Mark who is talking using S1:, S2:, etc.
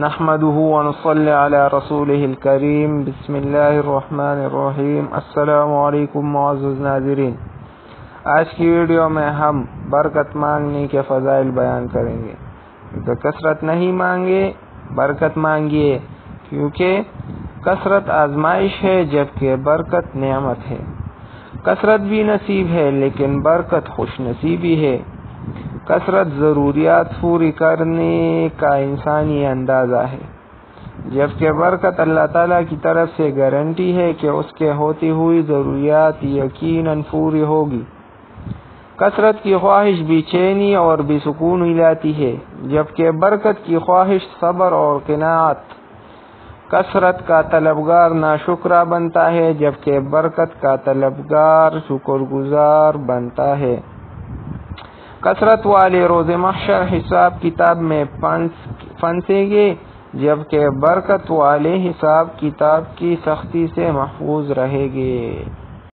S1: نحمده ونصلي على رسوله الكريم بسم الله الرحمن الرحیم۔ السلام علیکم معزز ناظرین، آج کی ویڈیو میں ہم برکت مانگنے کے فضائل بیان کریں گے۔ تو کثرت نہیں مانگے، برکت مانگیے، کیونکہ کثرت آزمائش ہے جبکہ برکت نعمت ہے۔ کثرت بھی نصیب ہے لیکن برکت خوش نصیبی ہے۔ کثرت ضروریات پوری کرنے کا انسانی اندازہ ہے، جبکہ برکت اللہ تعالیٰ کی طرف سے گارنٹی ہے کہ اس کے ہوتی ہوئی ضروریات یقیناً پوری ہوگی۔ کثرت کی خواہش بے چینی اور بے سکونی لاتی ہے، جبکہ برکت کی خواہش صبر اور قناعت۔ کثرت کا طلبگار ناشکرہ بنتا ہے جبکہ برکت کا طلبگار شکر گزار بنتا ہے۔ کثرت والے روز محشر حساب کتاب میں پھنسیں گے جبکہ برکت والے حساب کتاب کی سختی سے محفوظ رہیں گے۔